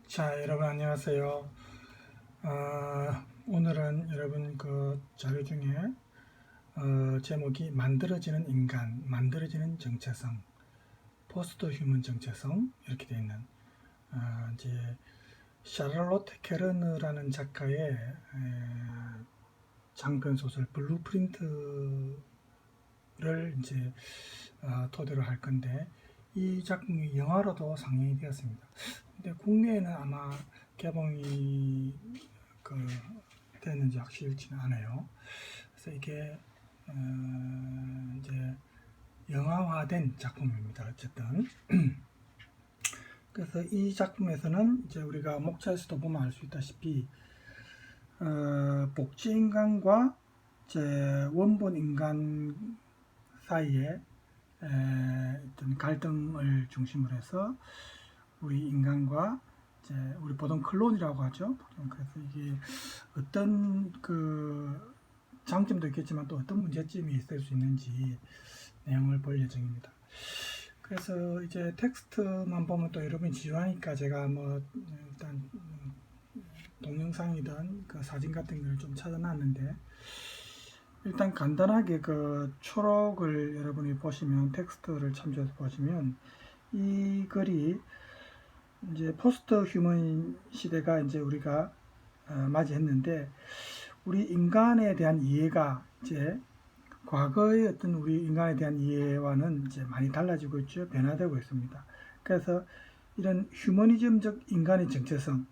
자, 여러분 안녕하세요. 오늘은 여러분 그 자료 중에 제목이 만들어지는 인간, 만들어지는 정체성, 포스트 휴먼 정체성 이렇게 되어 있는 이제 샤를로트 케르느라는 작가의 장편 소설 블루프린트를 이제 토대로 할 건데 이 작품이 영화로도 상영이 되었습니다. 근데 국내에는 아마 개봉이 됐는지 확실치는 않아요. 그래서 이게 이제 영화화된 작품입니다. 어쨌든 그래서 이 작품에서는 이제 우리가 목차에서도 보면 알 수 있다시피 복제 인간과 이제 원본 인간 사이에 어떤 갈등을 중심으로 해서 우리 인간과 이제 우리 보통 클론이라고 하죠. 그래서 이게 어떤 그 장점도 있겠지만 또 어떤 문제점이 있을 수 있는지 내용을 볼 예정입니다. 그래서 이제 텍스트만 보면 또 여러분이 지루하니까 제가 뭐 일단 동영상이든 그 사진 같은 걸 좀 찾아놨는데 일단 간단하게 그 초록을 여러분이 보시면 텍스트를 참조해서 보시면 이 글이 이제 포스트 휴먼 시대가 이제 우리가 맞이했는데 우리 인간에 대한 이해가 이제 과거의 어떤 우리 인간에 대한 이해와는 이제 많이 달라지고 있죠. 변화되고 있습니다. 그래서 이런 휴머니즘적 인간의 정체성,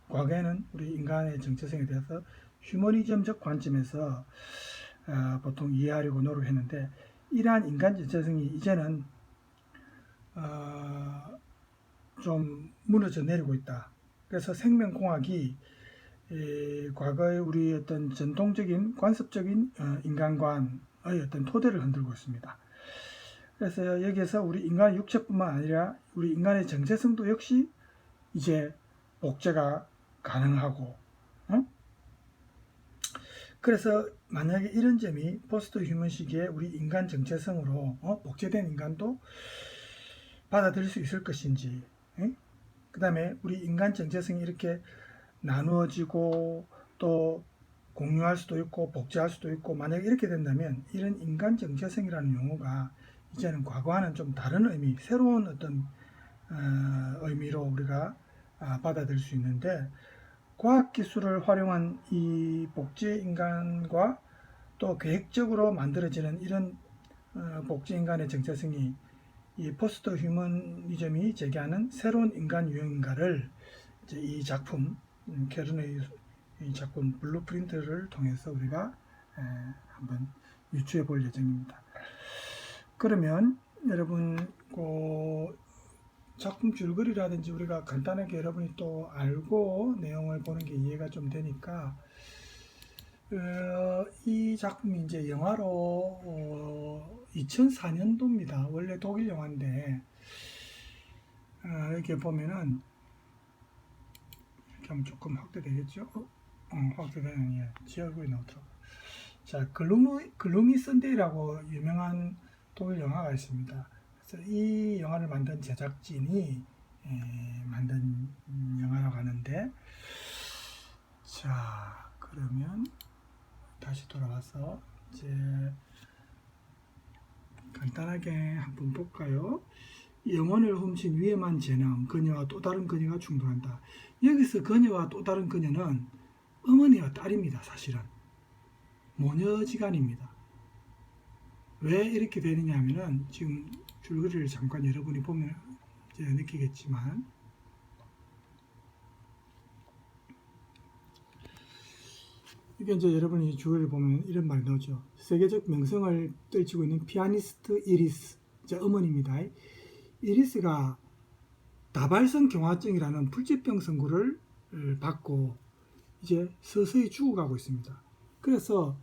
과거에는 우리 인간의 정체성에 대해서 휴머니즘적 관점에서 보통 이해하려고 노력했는데 이러한 인간 정체성이 이제는 좀 무너져 내리고 있다. 그래서 생명공학이 과거의 우리 어떤 전통적인 관습적인 인간관의 어떤 토대를 흔들고 있습니다. 그래서 여기에서 우리 인간의 육체뿐만 아니라 우리 인간의 정체성도 역시 이제 복제가 가능하고, 그래서 만약에 이런 점이 포스트 휴먼 시기에 우리 인간 정체성으로 복제된 인간도 받아들일 수 있을 것인지, 그 다음에 우리 인간 정체성이 이렇게 나누어지고 또 공유할 수도 있고 복제할 수도 있고, 만약에 이렇게 된다면 이런 인간 정체성이라는 용어가 이제는 과거와는 좀 다른 의미, 새로운 어떤 의미로 우리가 받아들일 수 있는데, 과학기술을 활용한 이 복제 인간과 또 계획적으로 만들어지는 이런 복제 인간의 정체성이 이 포스트 휴머니즘이 제기하는 새로운 인간 유형인가를 이제 이 작품 케르너의 이 작품 블루프린트를 통해서 우리가 한번 유추해 볼 예정입니다. 그러면 여러분 그 작품 줄거리라든지 우리가 간단하게 여러분이 또 알고 내용을 보는 게 이해가 좀 되니까 이 작품이 이제 영화로 2004년도입니다. 원래 독일 영화인데 이렇게 보면은 이렇게 하면 조금 확대되겠죠? 확대되는 지역이 나오더라고요. 자, 글루미 선데이라고 유명한 독일 영화가 있습니다. 그래서 이 영화를 만든 제작진이 만든 영화라고 하는데, 자, 그러면 다시 돌아와서 이제 간단하게 한번 볼까요? 영혼을 훔친 위험한 재능, 그녀와 또 다른 그녀가 충돌한다. 여기서 그녀와 또 다른 그녀는 어머니와 딸입니다. 사실은 모녀지간입니다. 왜 이렇게 되느냐 하면은 지금 줄거리를 잠깐 여러분이 보면 이제 느끼겠지만, 이게 이제 여러분이 줄거리를 보면 이런 말이 나오죠. 세계적 명성을 떨치고 있는 피아니스트 이리스, 이제 어머니입니다. 이리스가 다발성 경화증이라는 불치병 선고를 받고 이제 서서히 죽어가고 있습니다. 그래서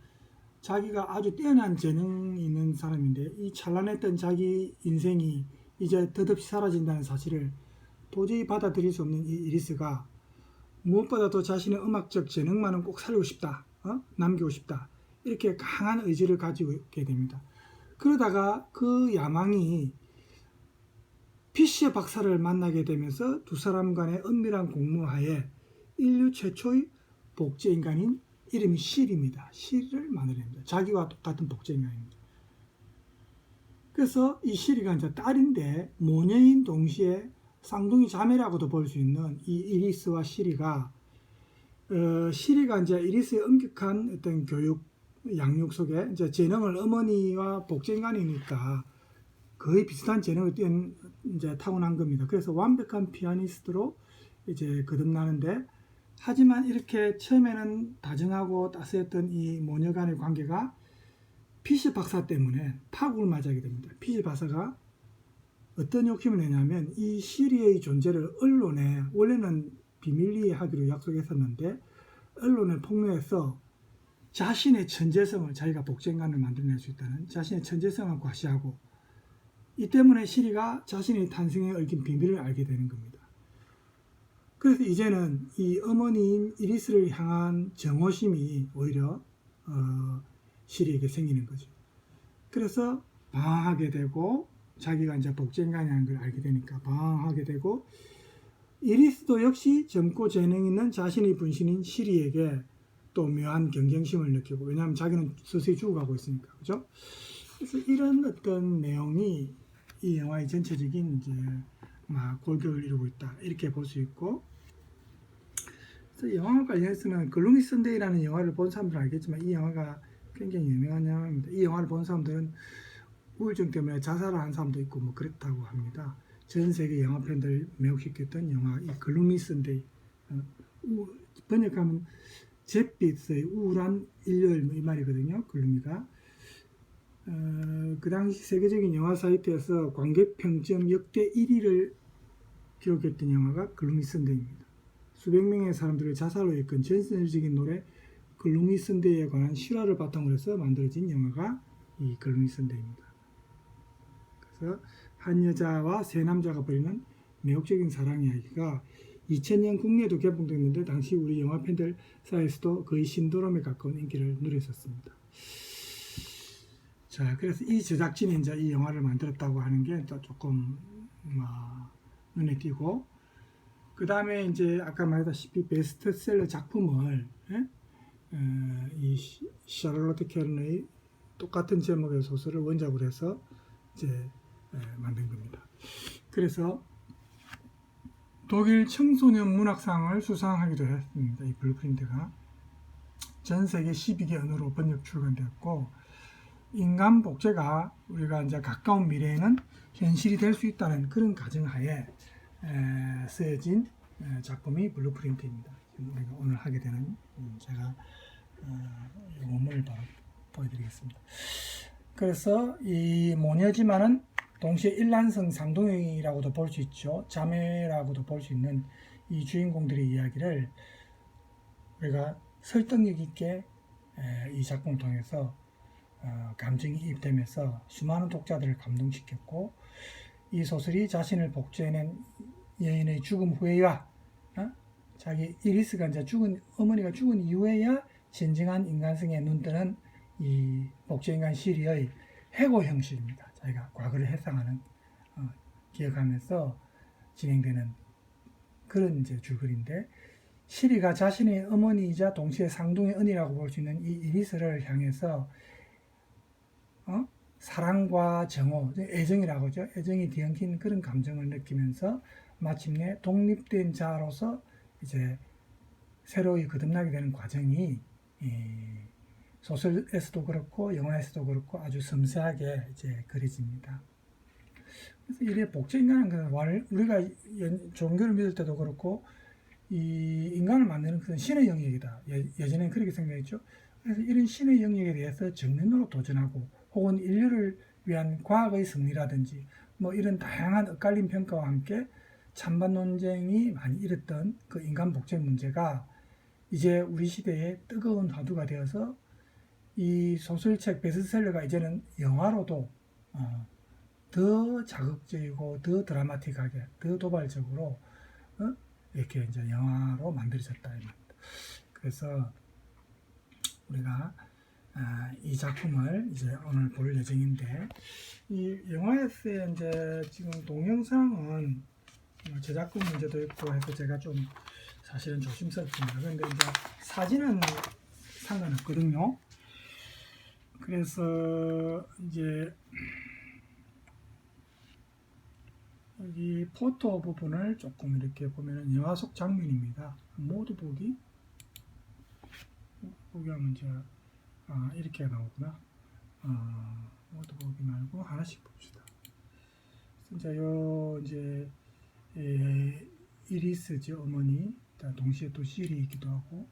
자기가 아주 뛰어난 재능이 있는 사람인데 이 찬란했던 자기 인생이 이제 덧없이 사라진다는 사실을 도저히 받아들일 수 없는 이 이리스가 무엇보다도 자신의 음악적 재능만은 꼭 살리고 싶다, 남기고 싶다, 이렇게 강한 의지를 가지고 있게 됩니다. 그러다가 그 야망이 피셔 박사를 만나게 되면서 두 사람 간의 은밀한 공모하에 인류 최초의 복제인간인 이름이 실입니다. 실을 만들어냅니다. 자기와 똑같은 복제인간입니다. 그래서 이 실이가 이제 딸인데 모녀인 동시에 쌍둥이 자매라고도 볼 수 있는 이 이리스와 시리가 시리가 이제 이리스의 엄격한 어떤 교육 양육 속에 이제 재능을 어머니와 복제인간이니까 거의 비슷한 재능을 띈 이제 타고난 겁니다. 그래서 완벽한 피아니스트로 이제 거듭나는데 하지만 이렇게 처음에는 다정하고 따스했던 이 모녀 간의 관계가 피셔 박사 때문에 파국을 맞이하게 됩니다. 피셔 박사가 어떤 욕심을 내냐면 이 시리의 존재를 언론에 원래는 비밀리에 하기로 약속했었는데 언론에 폭로해서 자신의 천재성을 자기가 복제인간을 만들어낼 수 있다는 자신의 천재성을 과시하고 이 때문에 시리가 자신의 탄생에 얽힌 비밀을 알게 되는 겁니다. 그래서 이제는 이 어머니인 이리스를 향한 정오심이 오히려 시리에게 생기는 거죠. 그래서 방황하게 되고 자기가 이제 복제인간이라는 걸 알게 되니까 방황하게 되고 이리스도 역시 젊고 재능 있는 자신의 분신인 시리에게 또 묘한 경쟁심을 느끼고 왜냐하면 자기는 서서히 죽어가고 있으니까 그죠? 그래서 이런 어떤 내용이 이 영화의 전체적인 이제 막 골격을 이루고 있다 이렇게 볼 수 있고 그래서 영화와 관련해서는 글루미 선데이라는 영화를 본 사람들은 알겠지만 이 영화가 굉장히 유명한 영화입니다. 이 영화를 본 사람들은 우울증 때문에 자살을 한 사람도 있고 뭐 그렇다고 합니다. 전 세계 영화 팬들 매혹시켰던 영화 이 글루미 선데이 번역하면 잿빛의 우울한 일요일 이 말이거든요. 글루미가 그 당시 세계적인 영화 사이트에서 관객 평점 역대 1위를 기록했던 영화가 글루미 선데이입니다. 수백 명의 사람들을 자살로 이끈 전설적인 노래 글루미 선데이에 관한 실화를 바탕으로 해서 만들어진 영화가 이 글루미 선데이입니다. 그래서 한 여자와 세 남자가 벌이는 매혹적인 사랑 이야기가 2000년 국내에도 개봉됐는데 당시 우리 영화 팬들 사이에서도 거의 신드롬에 가까운 인기를 누렸었습니다. 자, 그래서 이 제작진이 이제 이 영화를 만들었다고 하는 게 또 조금 눈에 띄고, 그 다음에 이제 아까 말했다시피 베스트셀러 작품을 이 샤를로트 캐런의 똑같은 제목의 소설을 원작으로 해서 이제 만든 겁니다. 그래서 독일 청소년 문학상을 수상하기도 했습니다. 이 블루프린트가 전 세계 12개 언어로 번역 출간되었고 인간 복제가 우리가 이제 가까운 미래에는 현실이 될 수 있다는 그런 가정하에 쓰여진 작품이 블루프린트입니다. 우리가 오늘 하게 되는 제가 원문을 바로 보여드리겠습니다. 그래서 이 모녀지만은 동시에 일란성 상동이라고도 볼 수 있죠. 자매라고도 볼 수 있는 이 주인공들의 이야기를 우리가 설득력 있게 이 작품을 통해서 감정이 입되면서 수많은 독자들을 감동시켰고 이 소설이 자신을 복제해낸 여인의 죽음 후에야 자기 이리스가 이제 어머니가 죽은 이후에야 진정한 인간성에 눈뜨는 이 복제인간 시리의 해고 형식입니다. 자기가 과거를 회상하는 기억하면서 진행되는 그런 이제 줄거리인데 시리가 자신의 어머니이자 동시에 상둥의 언니라고 볼 수 있는 이 이리스를 향해서 사랑과 정오, 애정이라고 하죠. 애정이 뒤엉킨 그런 감정을 느끼면서 마침내 독립된 자로서 이제 새로이 거듭나게 되는 과정이 소설에서도 그렇고 영화에서도 그렇고 아주 섬세하게 이제 그려집니다. 그래서 이래 복제인간은 우리가 종교를 믿을 때도 그렇고 이 인간을 만드는 그런 신의 영역이다. 예전에는 그렇게 생각했죠. 그래서 이런 신의 영역에 대해서 정면으로 도전하고 혹은 인류를 위한 과학의 승리라든지 뭐 이런 다양한 엇갈린 평가와 함께 찬반 논쟁이 많이 일었던 그 인간 복제 문제가 이제 우리 시대의 뜨거운 화두가 되어서 이 소설책 베스트셀러가 이제는 영화로도 더 자극적이고 더 드라마틱하게 더 도발적으로 이렇게 이제 영화로 만들어졌다. 그래서 우리가 이 작품을 이제 오늘 볼 예정인데, 이 영화에서의 이제 지금 동영상은 저작권 문제도 있고 해서 제가 좀 사실은 조심스럽습니다. 그런데 이제 사진은 상관없거든요. 그래서 이제 여기 포토 부분을 조금 이렇게 보면은 영화 속 장면입니다. 모두 보기 하면 이제 이렇게 나오구나. 모두 보기 말고 하나씩 봅시다. 이제 요 이제 이리스죠, 어머니. 동시에 또 실이 있기도 하고,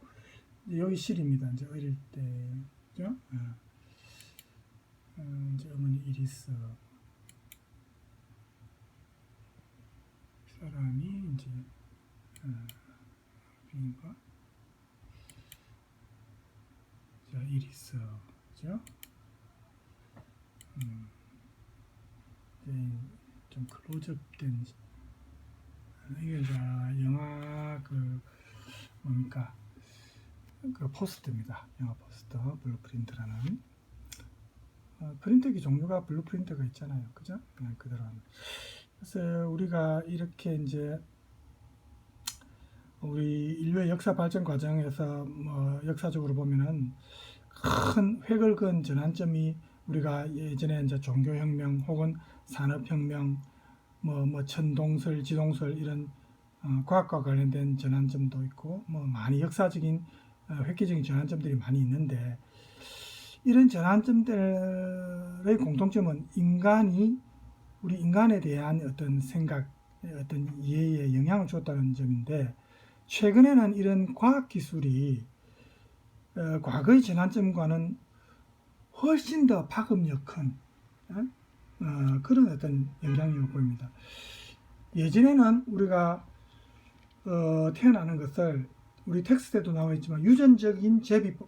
여기 실입니다. 이제 어릴 때죠. 이제 어머니 이리스 사람이 이제 빈과 자 이리스죠. 좀 클로즈업된 이게 이제 영화 그 뭡니까 그 포스트입니다. 영화 포스터 블루프린트라는 프린터기 종류가 블루프린트가 있잖아요. 그죠? 그냥 그대로 하는. 그래서 우리가 이렇게 이제 우리 인류의 역사 발전 과정에서 뭐 역사적으로 보면은 큰 획을 그은 전환점이 우리가 예전에 이제 종교혁명 혹은 산업혁명 뭐 천동설, 지동설 이런 과학과 관련된 전환점도 있고 뭐 많이 역사적인 획기적인 전환점들이 많이 있는데, 이런 전환점들의 공통점은 우리 인간에 대한 어떤 생각, 어떤 이해에 영향을 줬다는 점인데, 최근에는 이런 과학기술이 과거의 전환점과는 훨씬 더 파급력 큰 그런 어떤 영향력을 보입니다. 예전에는 우리가 태어나는 것을 우리 텍스트에도 나와 있지만 유전적인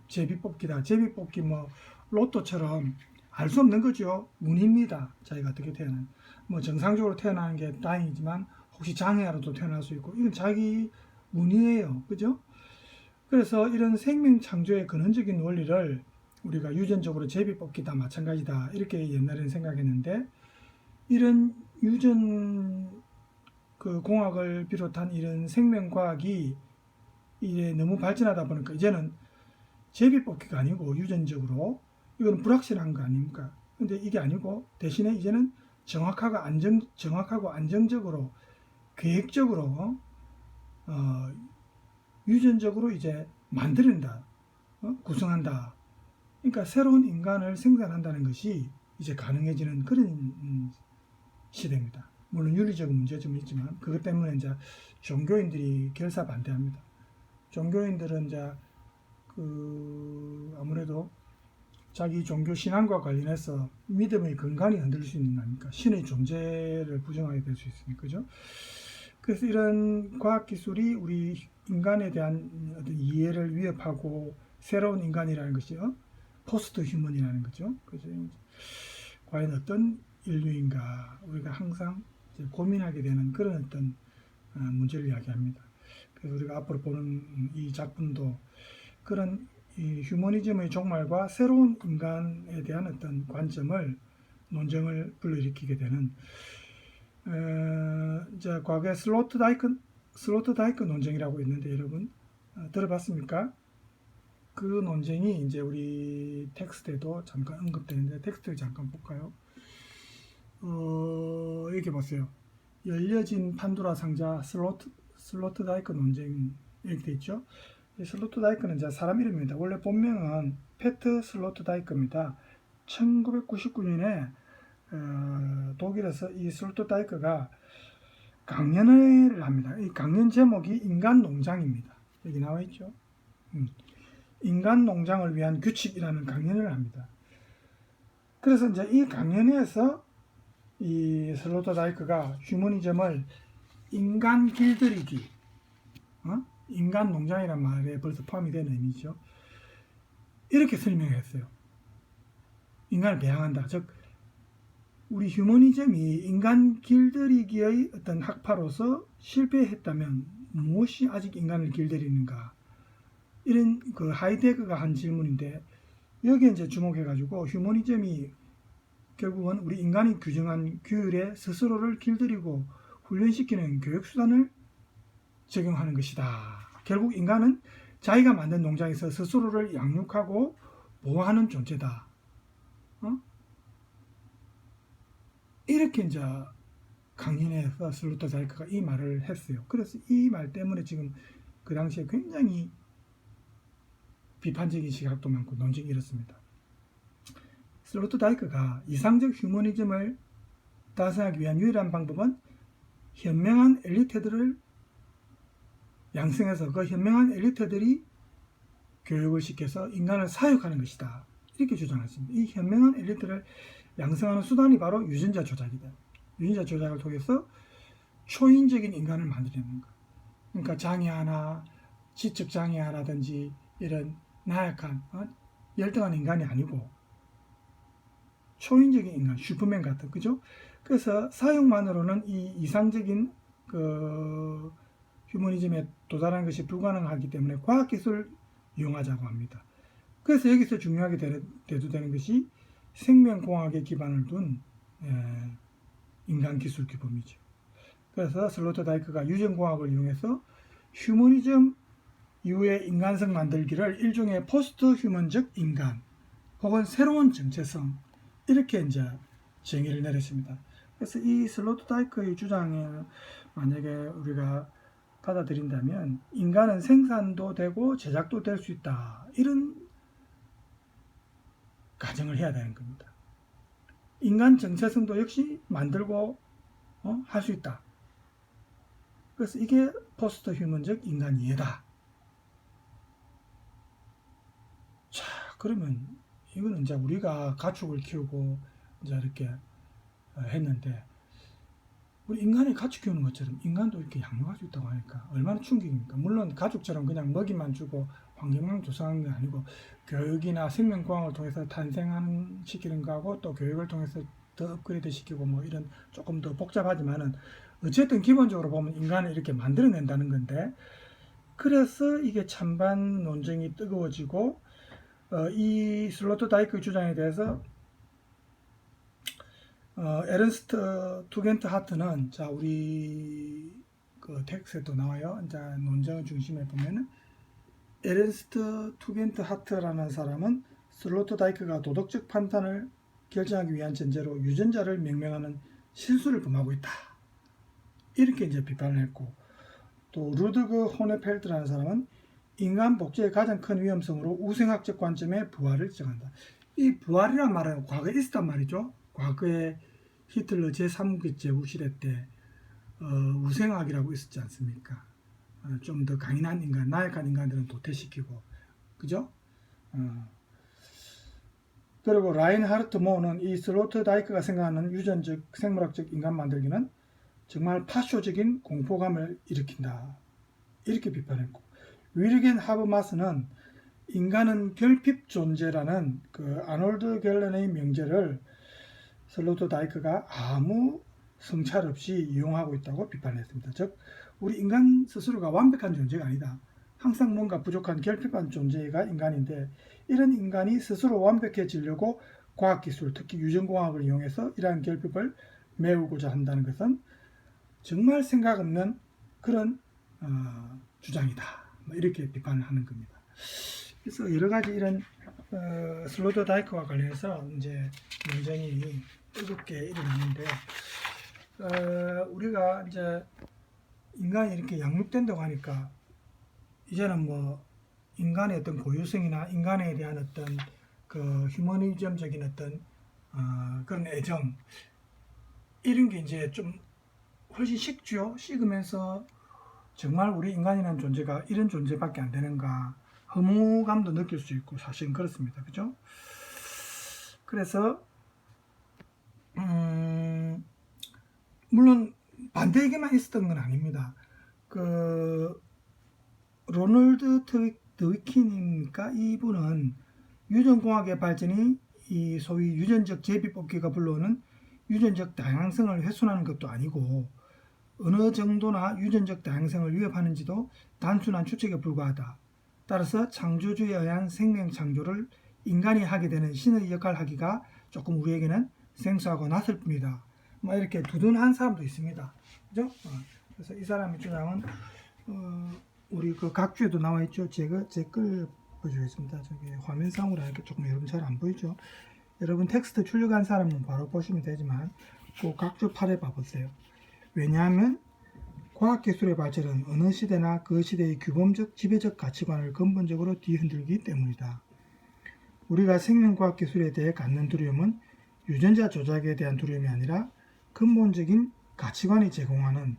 제비뽑기다. 제비뽑기 뭐 로또처럼 알 수 없는 거죠. 운입니다. 자기가 어떻게 태어나는. 뭐 정상적으로 태어나는 게 다행이지만 혹시 장애아로도 태어날 수 있고, 이건 자기 운이에요. 그죠? 그래서 이런 생명 창조의 근원적인 원리를 우리가 유전적으로 제비뽑기다 마찬가지다 이렇게 옛날에는 생각했는데, 이런 유전 그 공학을 비롯한 이런 생명과학이 이제 너무 발전하다 보니까 이제는 제비뽑기가 아니고 유전적으로, 이건 불확실한 거 아닙니까? 근데 이게 아니고 대신에 이제는 정확하고 안정적으로 계획적으로 유전적으로 이제 만들어낸다, 구성한다. 그러니까 새로운 인간을 생산한다는 것이 이제 가능해지는 그런 시대입니다. 물론 윤리적인 문제점이 있지만 그것 때문에 이제 종교인들이 결사 반대합니다. 종교인들은 이제 아무래도 자기 종교 신앙과 관련해서 믿음의 근간이 흔들릴 수 있는 거 아닙니까? 신의 존재를 부정하게 될 수 있으니까, 그죠? 그래서 이런 과학기술이 우리 인간에 대한 어떤 이해를 위협하고 새로운 인간이라는 것이요, 포스트 휴먼이라는 거죠. 그죠? 과연 어떤 인류인가 우리가 항상 이제 고민하게 되는 그런 어떤 문제를 이야기합니다. 그래서 우리가 앞으로 보는 이 작품도 그런 이 휴머니즘의 종말과 새로운 인간에 대한 어떤 관점을 논쟁을 불러일으키게 되는 이제 과거에 슬로트다이크 논쟁이라고 있는데 여러분 들어봤습니까? 그 논쟁이 이제 우리 텍스트에도 잠깐 언급되는데, 텍스트를 잠깐 볼까요? 이렇게 보세요. 열려진 판도라 상자 슬로트다이크 논쟁 이렇게 돼 있죠. 슬로트다이크는 이제 사람 이름입니다. 원래 본명은 페트 슬로트다이크입니다. 1999년에 독일에서 이 슬로트다이크가 강연을 합니다. 이 강연 제목이 인간 농장입니다. 여기 나와 있죠. 인간 농장을 위한 규칙이라는 강연을 합니다. 그래서 이제 이 강연에서 이 슬로터다이크가 휴머니즘을 인간 길들이기, 인간 농장이란 말에 벌써 포함이 되는 의미죠. 이렇게 설명했어요. 인간을 배양한다. 즉, 우리 휴머니즘이 인간 길들이기의 어떤 학파로서 실패했다면 무엇이 아직 인간을 길들이는가? 이런 그 하이데거가 한 질문인데, 여기에 이제 주목해가지고 휴머니즘이 결국은 우리 인간이 규정한 규율에 스스로를 길들이고 훈련시키는 교육수단을 적용하는 것이다. 결국 인간은 자기가 만든 농장에서 스스로를 양육하고 보호하는 존재다. 이렇게 이제 강인해서 슬로터다이크가 이 말을 했어요. 그래서 이 말 때문에 지금 그 당시에 굉장히 비판적인 시각도 많고 논쟁이 일었습니다. 슬로터다이크가 이상적 휴머니즘을達成하기 위한 유일한 방법은 현명한 엘리트들을 양성해서 그 현명한 엘리트들이 교육을 시켜서 인간을 사육하는 것이다. 이렇게 주장했습니다. 이 현명한 엘리트를 양성하는 수단이 바로 유전자 조작이다. 유전자 조작을 통해서 초인적인 인간을 만들어내는 것. 그러니까 장애 하나, 지적 장애 하나든지 이런 나약한 열등한 인간이 아니고 초인적인 인간, 슈퍼맨 같은, 그죠? 그래서 사육만으로는 이 이상적인 그 휴머니즘에 도달하는 것이 불가능하기 때문에 과학기술을 이용하자고 합니다. 그래서 여기서 중요하게 대두되는 것이 생명공학에 기반을 둔 인간기술 규범이죠. 그래서 슬로터다이크가 유전공학을 이용해서 휴머니즘 이후의 인간성 만들기를 일종의 포스트 휴먼적 인간 혹은 새로운 정체성 이렇게 이제 정의를 내렸습니다. 그래서 이 슬로터다이크의 주장을 만약에 우리가 받아들인다면 인간은 생산도 되고 제작도 될 수 있다. 이런 가정을 해야 되는 겁니다. 인간 정체성도 역시 만들고 할 수 있다. 그래서 이게 포스트 휴먼적 인간 이해다. 자, 그러면 이거는 이제 우리가 가축을 키우고 이제 이렇게 했는데 우리 인간이 가축 키우는 것처럼 인간도 이렇게 양육할 수 있다고 하니까 얼마나 충격입니까? 물론 가축처럼 그냥 먹이만 주고 환경만 조성하는 게 아니고 교육이나 생명공학을 통해서 탄생시키는 거하고 또 교육을 통해서 더 업그레이드 시키고 뭐 이런 조금 더 복잡하지만은 어쨌든 기본적으로 보면 인간을 이렇게 만들어낸다는 건데 그래서 이게 찬반 논쟁이 뜨거워지고 이 슬로터다이크 주장에 대해서 에른스트 투겐트 하트는 자 우리 그 텍스트에도 나와요. 이제 논쟁의 중심에 보면은 에른스트 투겐트 하트라는 사람은 슬로터다이크가 도덕적 판단을 결정하기 위한 전제로 유전자를 명명하는 실수를 범하고 있다. 이렇게 이제 비판을 했고 또 루드그 호네펠트라는 사람은 인간 복제의 가장 큰 위험성으로 우생학적 관점의 부활을 지적한다. 이 부활이란 말은 과거에 있었단 말이죠. 과거에 히틀러 제3국 제국시대 때 우생학이라고 있었지 않습니까? 좀 더 강인한 인간, 나약한 인간들은 도태시키고, 그죠? 그리고 라인하르트 모어는 이 슬로터다이크가 생각하는 유전적, 생물학적 인간 만들기는 정말 파쇼적인 공포감을 일으킨다. 이렇게 비판했고, 윌겐 하버마스는 인간은 결핍 존재라는 그 아놀드 갤런의 명제를 슬로터다이크가 아무 성찰 없이 이용하고 있다고 비판했습니다. 즉 우리 인간 스스로가 완벽한 존재가 아니다. 항상 뭔가 부족한 결핍한 존재가 인간인데 이런 인간이 스스로 완벽해지려고 과학기술, 특히 유전공학을 이용해서 이러한 결핍을 메우고자 한다는 것은 정말 생각 없는 그런 주장이다. 이렇게 비판을 하는 겁니다. 그래서 여러 가지 이런 슬로터다이크와 관련해서 이제 논쟁이 뜨겁게 일어났는데 우리가 이제 인간이 이렇게 양육된다고 하니까 이제는 뭐 인간의 어떤 고유성이나 인간에 대한 어떤 그 휴머니즘적인 어떤 그런 애정 이런 게 이제 좀 훨씬 식죠. 식으면서 정말 우리 인간이라는 존재가 이런 존재밖에 안 되는가 허무감도 느낄 수 있고 사실은 그렇습니다. 그죠? 그래서 물론 반대 얘기만 있었던 건 아닙니다. 그 로널드 드위킨입니까? 이분은 유전공학의 발전이 이 소위 유전적 제비뽑기가 불러오는 유전적 다양성을 훼손하는 것도 아니고 어느 정도나 유전적 다양성을 위협하는지도 단순한 추측에 불과하다. 따라서 창조주의에 의한 생명 창조를 인간이 하게 되는 신의 역할을 하기가 조금 우리에게는 생소하고 낯설 뿐이다. 뭐 이렇게 두둔한 사람도 있습니다. 그죠? 그래서 이 사람의 주장은 우리 그 각주에도 나와 있죠. 제가 제 글 보여주겠습니다. 저기 화면상으로 이렇게 조금 여러분 잘 안 보이죠? 여러분 텍스트 출력한 사람은 바로 보시면 되지만 그 각주 8에 봐보세요. 왜냐하면 과학기술의 발전은 어느 시대나 그 시대의 규범적 지배적 가치관을 근본적으로 뒤흔들기 때문이다. 우리가 생명과학기술에 대해 갖는 두려움은 유전자 조작에 대한 두려움이 아니라 근본적인 가치관이 제공하는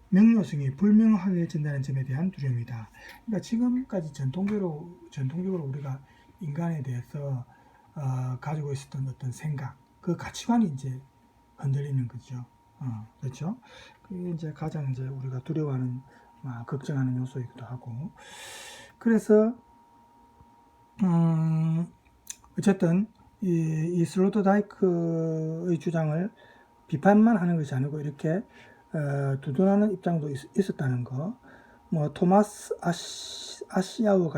명료성이 불명확해진다는 점에 대한 두려움이다. 그러니까 지금까지 전통적으로 우리가 인간에 대해서 가지고 있었던 어떤 생각, 그 가치관이 이제 흔들리는 거죠. 그렇죠? 그게 이제 가장 이제 우리가 두려워하는, 걱정하는 요소이기도 하고. 그래서 어쨌든 이 슬로터다이크의 주장을 비판만 하는 것이 아니고 이렇게 두둔하는 입장도 있었다는 거. 뭐 토마스 아사우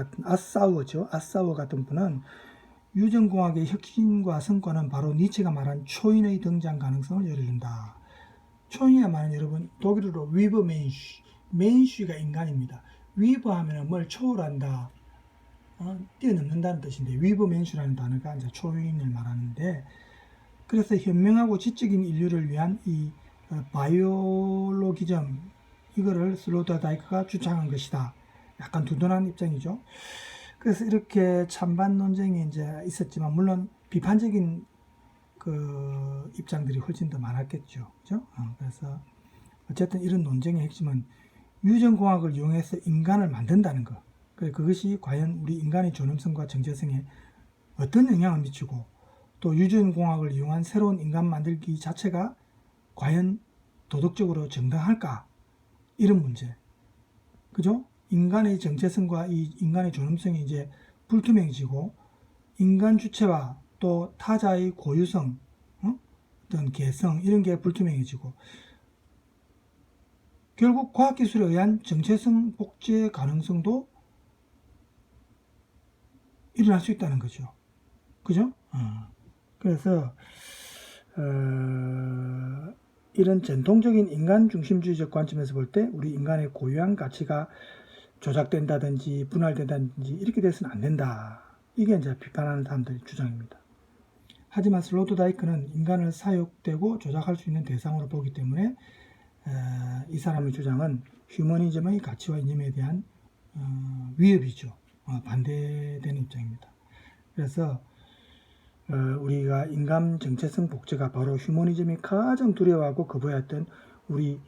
같은 분은 유전공학의 혁신과 성과는 바로 니체가 말한 초인의 등장 가능성을 열어준다. 초인이야말은 여러분 독일어로 위버 맨슈가 인간입니다. 위버 하면 뭘 초월한다, 뛰어넘는다는 뜻인데 위버 맨슈라는 단어가 이제 초인을 말하는데, 그래서 현명하고 지적인 인류를 위한 이 바이올로기즘, 이거를 슬로터다이크가 주장한 것이다. 약간 두둔한 입장이죠. 그래서 이렇게 찬반 논쟁이 이제 있었지만 물론 비판적인 그 입장들이 훨씬 더 많았겠죠. 그죠? 그래서 어쨌든 이런 논쟁의 핵심은 유전공학을 이용해서 인간을 만든다는 것. 그것이 과연 우리 인간의 존엄성과 정체성에 어떤 영향을 미치고, 또 유전공학을 이용한 새로운 인간 만들기 자체가 과연 도덕적으로 정당할까? 이런 문제. 그죠? 인간의 정체성과 이 인간의 존엄성이 이제 불투명해지고, 인간 주체와 또 타자의 고유성, 어떤 개성, 이런 게 불투명해지고, 결국 과학기술에 의한 정체성 복제 가능성도 일어날 수 있다는 거죠. 그죠? 그래서 이런 전통적인 인간 중심주의적 관점에서 볼 때 우리 인간의 고유한 가치가 조작된다든지 분할된다든지 이렇게 돼서는 안 된다. 이게 이제 비판하는 사람들의 주장입니다. 하지만 슬로터다이크는 인간을 사육되고 조작할 수 있는 대상으로 보기 때문에 이 사람의 주장은 휴머니즘의 가치와 이념에 대한 위협이죠. 반대되는 입장입니다. 그래서 우리가 인간 정체성 복제가 바로 휴머니즘이 가장 두려워하고 거부했던 우리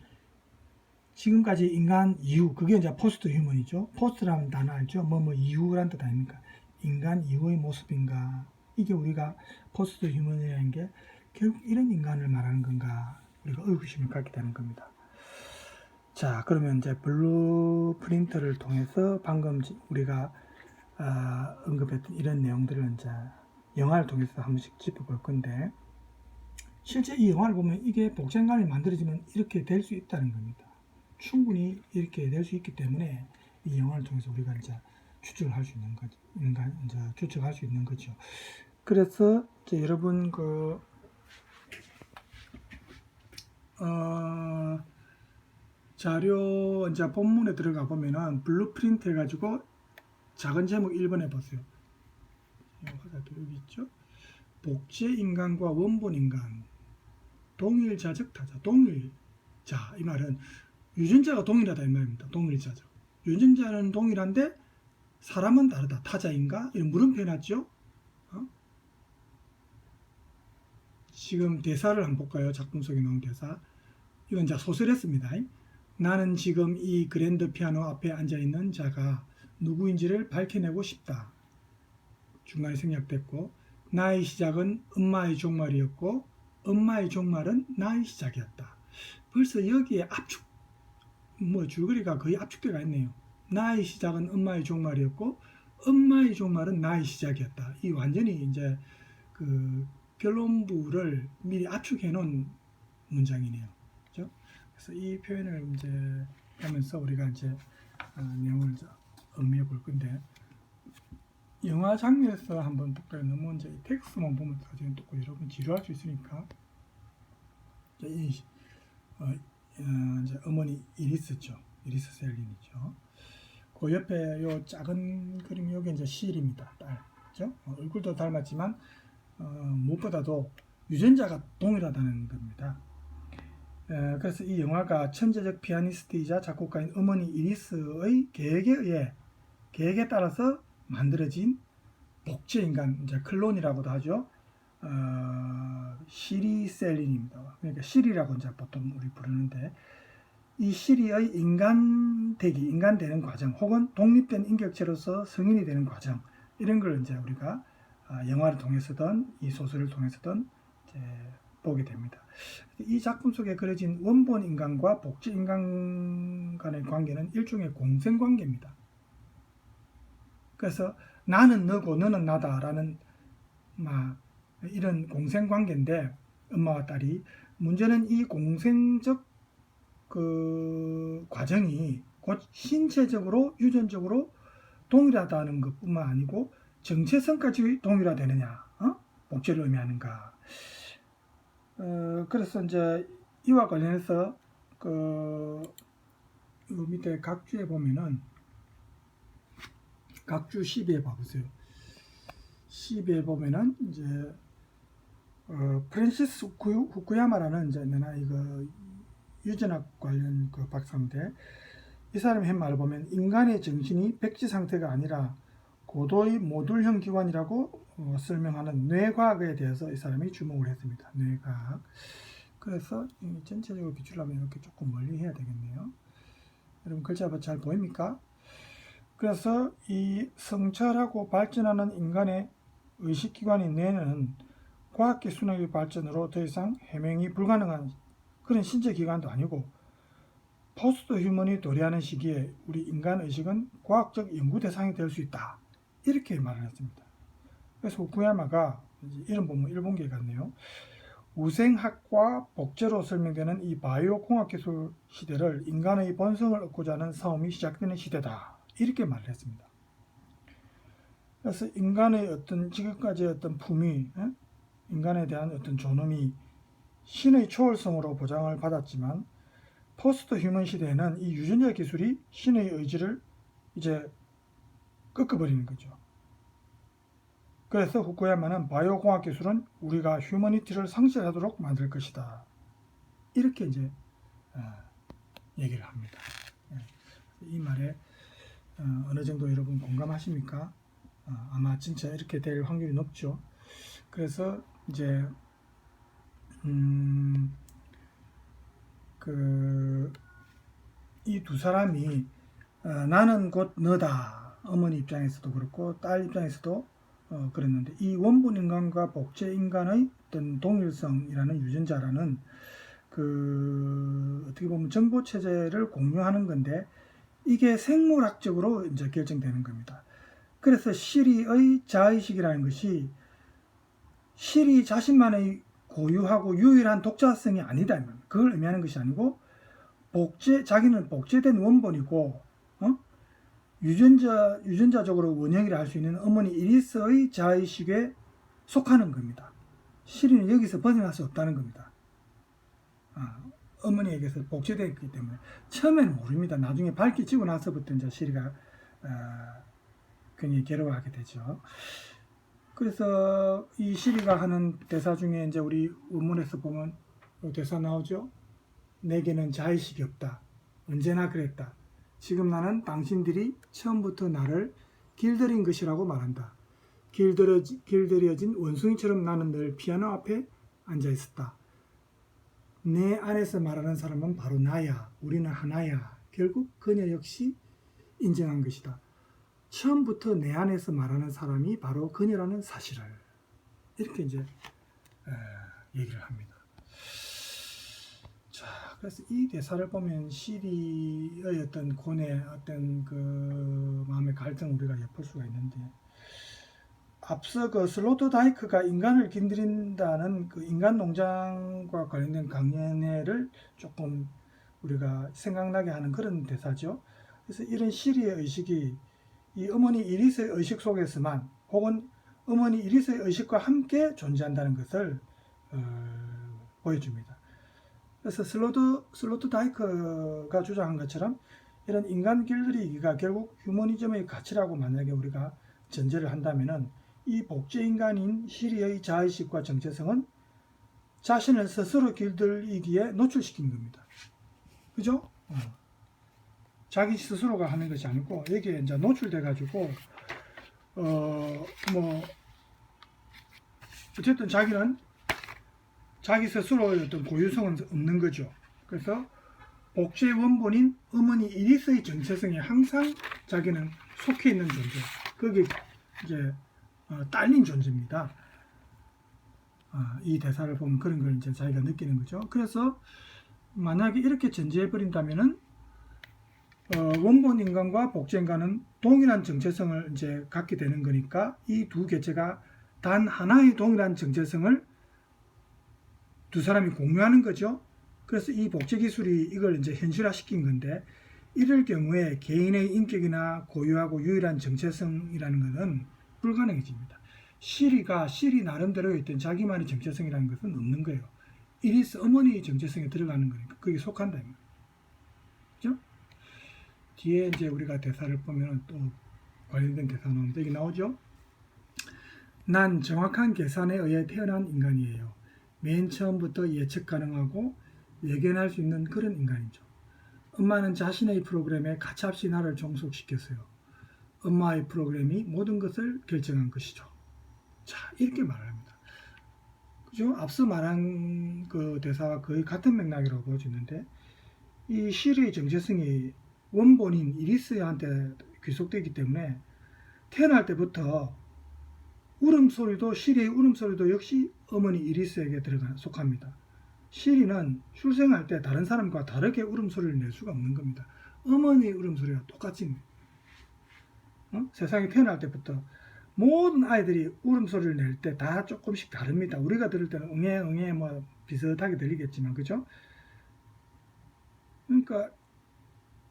지금까지 인간 이후, 그게 이제 포스트 휴먼이죠. 포스트라는 단어 알죠? 이후라는 뜻 아닙니까? 인간 이후의 모습인가? 이게 우리가 포스트 휴먼이라는 게 결국 이런 인간을 말하는 건가? 우리가 의구심을 갖게 되는 겁니다. 자, 그러면 이제 블루프린트를 통해서 방금 우리가 언급했던 이런 내용들을 이제 영화를 통해서 한 번씩 짚어볼 건데, 실제 이 영화를 보면 이게 복제인간이 만들어지면 이렇게 될 수 있다는 겁니다. 충분히 이렇게 될 수 있기 때문에 이 영화를 통해서 우리가 이제 추측을 할 수 있는 거죠. 이제 추측할 수 있는 거죠. 그래서 이제 여러분 자료 이제 본문에 들어가 보면은 블루프린트 해가지고 작은 제목 1번 해보세요. 여기 있죠. 복제 인간과 원본 인간, 동일자적 타자, 동일자, 이 말은 유전자가 동일하다 이 말입니다. 동일자적. 유전자는 동일한데 사람은 다르다. 타자인가? 이런 물음표 해놨죠. 지금 대사를 한번 볼까요? 작품 속에 나온 대사. 이건 이제 소설했습니다. 나는 지금 이 그랜드 피아노 앞에 앉아있는 자가 누구인지를 밝혀내고 싶다. 중간에 생략됐고, 나의 시작은 엄마의 종말이었고 엄마의 종말은 나의 시작이었다. 벌써 여기에 줄거리가 거의 압축되어 있네요. 나의 시작은 엄마의 종말이었고 엄마의 종말은 나의 시작이었다. 이 완전히 이제 그 결론부를 미리 압축해 놓은 문장이네요. 그렇죠? 그래서 이 표현을 이제 하면서 우리가 이제 내용을 음미해 볼 건데, 영화 장면에서 한번 볼까요? 너무 이제 이 텍스트만 보면 사실은 또 여러분 지루할 수 있으니까. 이 이제 어머니 이리스죠. 이리스 셀린이죠. 그 옆에 요 작은 그림 요게 이제 시일입니다. 딸. 그죠? 얼굴도 닮았지만 무엇보다도 유전자가 동일하다는 겁니다. 그래서 이 영화가 천재적 피아니스트이자 작곡가인 어머니 이리스의 계획에 따라서 만들어진 복제 인간, 이제 클론이라고도 하죠. 시리 셀린입니다. 그러니까 시리라고 이제 보통 우리 부르는데, 이 시리의 인간 되는 과정, 혹은 독립된 인격체로서 성인이 되는 과정, 이런 걸 이제 우리가 영화를 통해서든 이 소설을 통해서든 이제 보게 됩니다. 이 작품 속에 그려진 원본 인간과 복제 인간 간의 관계는 일종의 공생 관계입니다. 그래서 나는 너고 너는 나다라는 이런 공생 관계인데, 엄마와 딸이, 문제는 이 공생적 그 과정이 곧 신체적으로 유전적으로 동일하다는 것뿐만 아니고 정체성까지 동일화되느냐, 복제를 의미하는가. 그래서 이제 이와 관련해서 그 밑에 각주에 보면은, 각주 12에 봐보세요. 12에 보면은 이제 프랜시스 후쿠야마라는 이제 내가 이거 유전학 관련 그 박사인데, 이 사람이 한 말을 보면 인간의 정신이 백지 상태가 아니라 고도의 모듈형 기관이라고 설명하는 뇌과학에 대해서 이 사람이 주목을 했습니다. 뇌과학. 그래서 전체적으로 비추려면 이렇게 조금 멀리 해야 되겠네요. 여러분 글자 잘 보입니까? 그래서 이 성찰하고 발전하는 인간의 의식기관인 뇌는 과학기술의 발전으로 더 이상 해명이 불가능한 그런 신체기관도 아니고, 포스트 휴먼이 도래하는 시기에 우리 인간 의식은 과학적 연구 대상이 될 수 있다, 이렇게 말을 했습니다. 그래서 후쿠야마가 이름 보면 일본계 같네요. 우생학과 복제로 설명되는 이 바이오 공학기술 시대를 인간의 본성을 얻고자 하는 싸움이 시작되는 시대다, 이렇게 말을 했습니다. 그래서 인간의 어떤 지금까지의 어떤 품위, 인간에 대한 어떤 존엄이 신의 초월성으로 보장을 받았지만, 포스트 휴먼 시대에는 이 유전자 기술이 신의 의지를 이제 꺾어버리는 거죠. 그래서 후쿠야마는 바이오 공학 기술은 우리가 휴머니티를 상실하도록 만들 것이다, 이렇게 이제 얘기를 합니다. 이 말에 어느 정도 여러분 공감하십니까? 아마 진짜 이렇게 될 확률이 높죠. 그래서 이제 이 두 사람이 나는 곧 너다, 어머니 입장에서도 그렇고 딸 입장에서도 그랬는데, 이 원본 인간과 복제 인간의 어떤 동일성이라는 유전자라는 그 어떻게 보면 정보 체제를 공유하는 건데, 이게 생물학적으로 이제 결정되는 겁니다. 그래서 시리의 자의식이라는 것이 시리 자신만의 고유하고 유일한 독자성이 아니다, 그걸 의미하는 것이 아니고, 자기는 복제된 원본이고 유전자적으로 원형이라 할 수 있는 어머니 이리스의 자의식에 속하는 겁니다. 시리는 여기서 벗어날 수 없다는 겁니다. 어머니에게서 복제되었기 때문에 처음에는 모릅니다. 나중에 밝혀지고 나서부터 이제 시리가 굉장히 괴로워하게 되죠. 그래서 이 시리가 하는 대사 중에 이제 우리 원문에서 보면 대사 나오죠. 내게는 자의식이 없다. 언제나 그랬다. 지금 나는 당신들이 처음부터 나를 길들인 것이라고 말한다. 길들여진 원숭이처럼 나는 늘 피아노 앞에 앉아 있었다. 내 안에서 말하는 사람은 바로 나야. 우리는 하나야. 결국 그녀 역시 인정한 것이다. 처음부터 내 안에서 말하는 사람이 바로 그녀라는 사실을, 이렇게 이제 얘기를 합니다. 자, 그래서 이 대사를 보면 시리의 어떤 고뇌, 어떤 그 마음의 갈등을 우리가 엿볼 수가 있는데, 앞서 그 슬로터다이크가 인간을 길들인다는 그 인간 농장과 관련된 강연회를 조금 우리가 생각나게 하는 그런 대사죠. 그래서 이런 시리의 의식이 이 어머니 이리스의 의식 속에서만 혹은 어머니 이리스의 의식과 함께 존재한다는 것을 보여줍니다. 그래서 슬로트다이크가 주장한 것처럼 이런 인간 길들이기가 결국 휴머니즘의 가치라고 만약에 우리가 전제를 한다면은 이 복제인간인 시리의 자의식과 정체성은 자신을 스스로 길들이기에 노출시킨 겁니다. 그죠? 자기 스스로가 하는 것이 아니고 여기에 이제 노출돼 가지고 어쨌든 자기는 자기 스스로의 어떤 고유성은 없는 거죠. 그래서 복제의 원본인 어머니 이리스의 정체성에 항상 자기는 속해 있는 존재. 그게 이제 딸린 존재입니다. 이 대사를 보면 그런 걸 이제 자기가 느끼는 거죠. 그래서 만약에 이렇게 전제해 버린다면은 원본 인간과 복제 인간은 동일한 정체성을 이제 갖게 되는 거니까 이 두 개체가 단 하나의 동일한 정체성을 두 사람이 공유하는 거죠. 그래서 이 복제 기술이 이걸 이제 현실화시킨 건데 이럴 경우에 개인의 인격이나 고유하고 유일한 정체성이라는 것은 불가능해집니다. 시리 나름대로 있던 자기만의 정체성이라는 것은 없는 거예요. 이리스 어머니의 정체성에 들어가는 거니까 그게 속한다. 그죠? 뒤에 이제 우리가 대사를 보면 또 관련된 대사 나오는데 여기 나오죠. 난 정확한 계산에 의해 태어난 인간이에요. 맨 처음부터 예측 가능하고 예견할 수 있는 그런 인간이죠. 엄마는 자신의 프로그램에 가차없이 나를 종속시켰어요. 엄마의 프로그램이 모든 것을 결정한 것이죠. 자, 이렇게 말합니다. 그죠? 앞서 말한 그 대사와 거의 같은 맥락이라고 보여지는데 이 시리의 정체성이 원본인 이리스한테 귀속되기 때문에 태어날 때부터 울음소리도 시리의 울음소리도 역시 어머니 이리스에게 속합니다. 시리는 출생할 때 다른 사람과 다르게 울음소리를 낼 수가 없는 겁니다. 어머니의 울음소리가 똑같이 세상에 태어날 때부터 모든 아이들이 울음소리를 낼 때 다 조금씩 다릅니다. 우리가 들을 때는 응애 응애 뭐 비슷하게 들리겠지만 그죠? 그러니까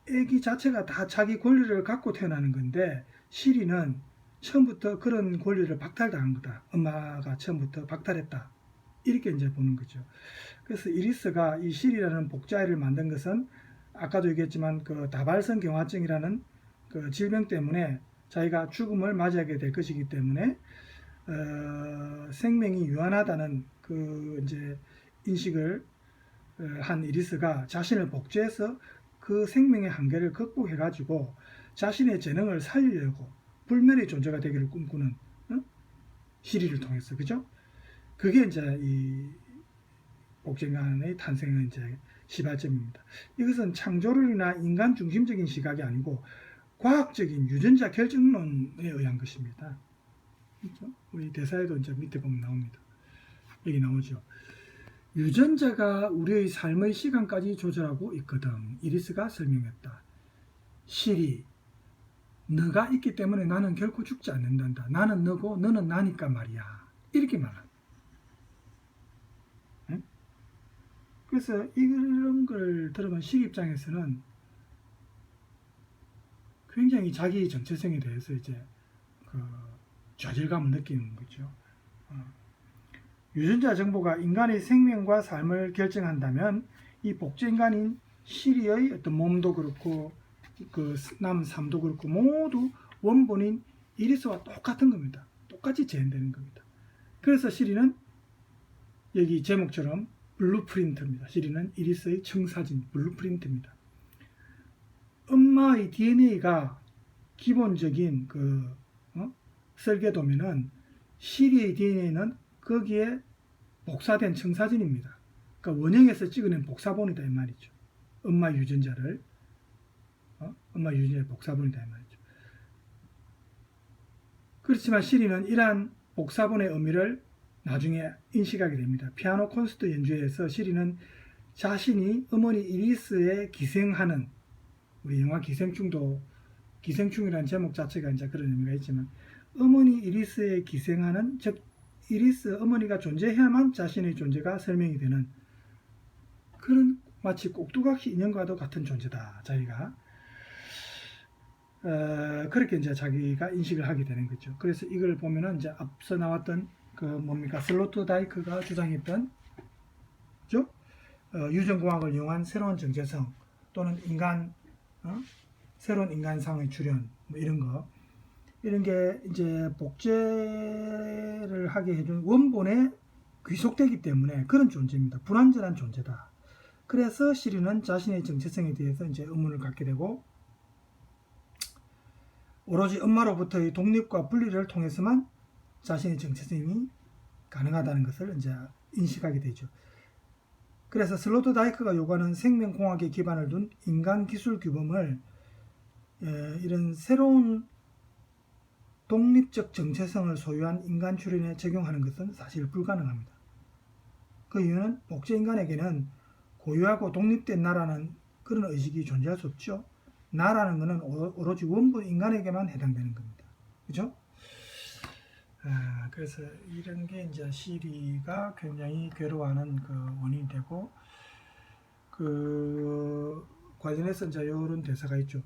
애기 자체가 다 자기 권리를 갖고 태어나는 건데 시리는 처음부터 그런 권리를 박탈당한 거다. 엄마가 처음부터 박탈했다. 이렇게 이제 보는 거죠. 그래서 이리스가 이 시리라는 복제아이를 만든 것은 아까도 얘기했지만 그 다발성 경화증이라는 그 질병 때문에 자기가 죽음을 맞이하게 될 것이기 때문에 생명이 유한하다는 그 이제 인식을 한 이리스가 자신을 복제해서 그 생명의 한계를 극복해 가지고 자신의 재능을 살리려고 불멸의 존재가 되기를 꿈꾸는 시리를 통해서 그죠? 그게 이제 이 복제인간의 탄생의 이제 시발점입니다. 이것은 창조론이나 인간 중심적인 시각이 아니고 과학적인 유전자 결정론에 의한 것입니다. 그렇죠? 우리 대사에도 이제 밑에 보면 나옵니다. 여기 나오죠. 유전자가 우리의 삶의 시간까지 조절하고 있거든. 이리스가 설명했다. 시리, 너가 있기 때문에 나는 결코 죽지 않는단다. 나는 너고 너는 나니까 말이야. 이렇게 말합니다. 응? 그래서 이런 걸 들으면 시리 입장에서는 굉장히 자기 정체성에 대해서 이제 그 좌절감을 느끼는 거죠. 유전자 정보가 인간의 생명과 삶을 결정한다면 이 복제인간인 시리의 어떤 몸도 그렇고 그 삶도 그렇고 모두 원본인 이리스와 똑같은 겁니다. 똑같이 재현되는 겁니다. 그래서 시리는 여기 제목처럼 블루프린트입니다. 시리는 이리스의 청사진 블루프린트입니다. 엄마의 DNA가 기본적인 그 설계도면은 시리의 DNA는 거기에 복사된 청사진입니다. 그러니까 원형에서 찍어낸 복사본이다 이 말이죠. 엄마 유전자를 엄마 유전자의 복사본이다 이 말이죠. 그렇지만 시리는 이러한 복사본의 의미를 나중에 인식하게 됩니다. 피아노 콘서트 연주회에서 시리는 자신이 어머니 이리스에 기생하는 우리 영화 기생충도 기생충이라는 제목 자체가 이제 그런 의미가 있지만 어머니 이리스에 기생하는 즉 이리스 어머니가 존재해야만 자신의 존재가 설명이 되는 그런 마치 꼭두각시 인형과도 같은 존재다 자기가 그렇게 이제 자기가 인식을 하게 되는 거죠. 그래서 이걸 보면은 이제 앞서 나왔던 그 뭡니까 슬로트다이크가 주장했던 그죠? 유전공학을 이용한 새로운 정체성 또는 새로운 인간상의 출현 뭐 이런 게 이제 복제를 하게 해준 원본에 귀속되기 때문에 그런 존재입니다. 불완전한 존재다. 그래서 시리는 자신의 정체성에 대해서 이제 의문을 갖게 되고 오로지 엄마로부터의 독립과 분리를 통해서만 자신의 정체성이 가능하다는 것을 이제 인식하게 되죠. 그래서 슬로트다이크가 요구하는 생명공학에 기반을 둔 인간 기술 규범을 이런 새로운 독립적 정체성을 소유한 인간 출현에 적용하는 것은 사실 불가능합니다. 그 이유는 복제 인간에게는 고유하고 독립된 나라는 그런 의식이 존재할 수 없죠. 나라는 것은 오로지 원본 인간에게만 해당되는 겁니다. 그죠? 그래서 이런 게 이제 시리가 굉장히 괴로워하는 그 원인이 되고 그 관련해서 이제 이런 대사가 있죠.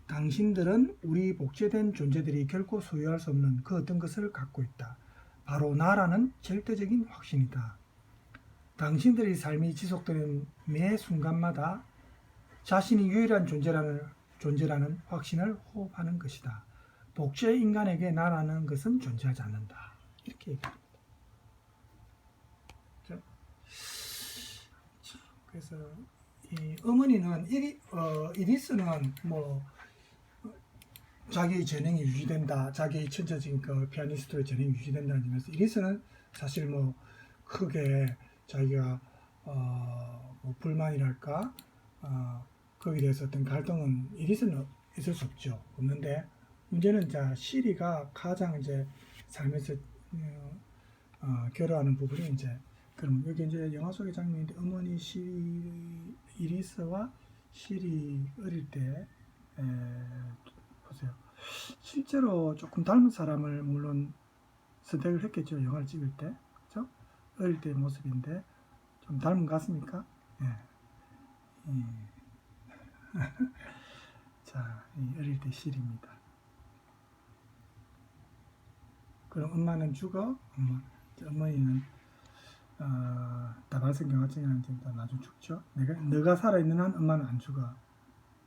당신들은 우리 복제된 존재들이 결코 소유할 수 없는 그 어떤 것을 갖고 있다. 바로 나라는 절대적인 확신이다. 당신들의 삶이 지속되는 매 순간마다 자신이 유일한 존재라는 확신을 호흡하는 것이다. 복제 인간에게 나라는 것은 존재하지 않는다. 이렇게 얘기합니다. 그래서 이 어머니는 이리스는 뭐 자기의 재능이 유지된다, 자기의 천재적인 그 피아니스트의 재능이 유지된다는 점에서 이리스는 사실 뭐 크게 자기가 뭐 불만이랄까 거기에 대해서 어떤 갈등은 이리스는 있을 수 없죠. 없는데 문제는 이제 시리가 가장 이제 삶에서 괴로워하는 부분이 이제 그럼 여기 이제 영화 속의 장면인데 어머니 이리스와 시리 어릴 때 보세요. 실제로 조금 닮은 사람을 물론 선택을 했겠죠. 영화를 찍을 때. 그렇죠? 어릴 때 모습인데 좀 닮은 것 같습니까? 예. 자, 어릴 때 시리입니다. 그럼 엄마는 죽어? 어머니는 다발성 경화증이라는 점도 나중 죽죠. 너가 살아있는 한 엄마는 안 죽어.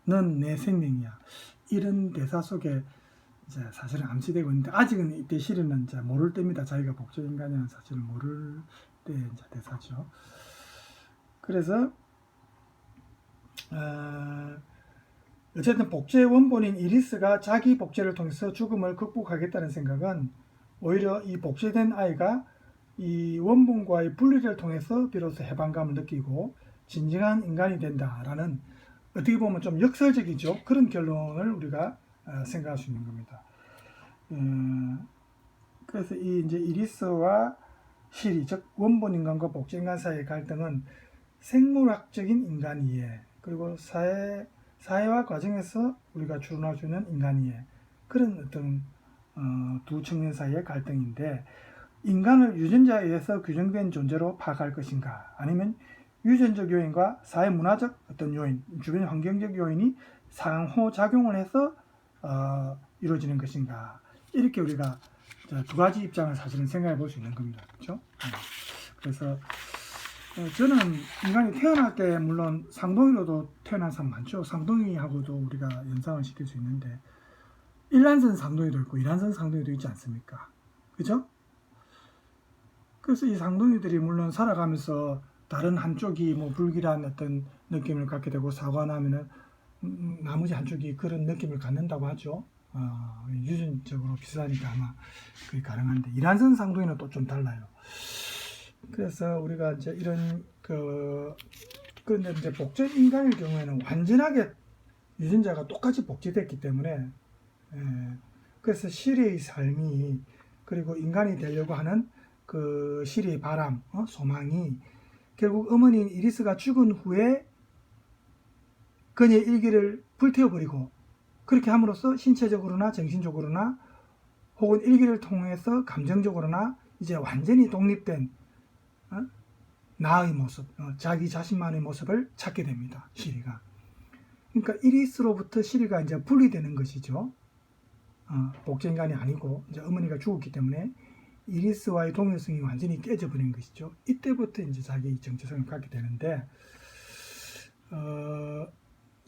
넌 내 생명이야. 이런 대사 속에 이제 사실은 암시되고 있는데 아직은 이때 시리는 이제 모를 때입니다. 자기가 복제 인간이라는 사실을 모를 때 이제 대사죠. 그래서 어쨌든 복제의 원본인 이리스가 자기 복제를 통해서 죽음을 극복하겠다는 생각은 오히려 이 복제된 아이가 이 원본과의 분리를 통해서 비로소 해방감을 느끼고 진정한 인간이 된다라는 어떻게 보면 좀 역설적이죠. 그런 결론을 우리가 생각할 수 있는 겁니다. 그래서 이 이제 이리스와 시리, 즉 원본 인간과 복제 인간 사이의 갈등은 생물학적인 인간 이해 그리고 사회화 과정에서 우리가 추론해주는 인간 이해 그런 어떤 두 측면 사이의 갈등인데 인간을 유전자에 의해서 규정된 존재로 파악할 것인가 아니면 유전적 요인과 사회문화적 어떤 요인, 주변 환경적 요인이 상호작용을 해서 이루어지는 것인가 이렇게 우리가 두 가지 입장을 사실은 생각해 볼 수 있는 겁니다. 그렇죠? 그래서 저는 인간이 태어날 때 물론 상동이로도 태어난 사람 많죠. 상동이하고도 우리가 연상을 시킬 수 있는데 일란성 상동이도 있고 이란성 상동이도 있지 않습니까? 그죠? 그래서 이 상동이들이 물론 살아가면서 다른 한쪽이 뭐 불길한 어떤 느낌을 갖게 되고 사고가 나면은 나머지 한쪽이 그런 느낌을 갖는다고 하죠. 유전적으로 비슷하니까 아마 그게 가능한데 이란성 상동이는 또 좀 달라요. 그래서 우리가 이제 이런 그런데 이제 복제 인간의 경우에는 완전하게 유전자가 똑같이 복제됐기 때문에 그래서 시리의 삶이 그리고 인간이 되려고 하는 그 시리의 바람, 소망이 결국 어머니인 이리스가 죽은 후에 그녀의 일기를 불태워버리고 그렇게 함으로써 신체적으로나 정신적으로나 혹은 일기를 통해서 감정적으로나 이제 완전히 독립된 나의 모습, 자기 자신만의 모습을 찾게 됩니다. 시리가. 그러니까 이리스로부터 시리가 이제 분리되는 것이죠. 복제인간이 아니고 이제 어머니가 죽었기 때문에 이리스와의 동일성이 완전히 깨져버린 것이죠. 이때부터 이제 자기 정체성을 갖게 되는데,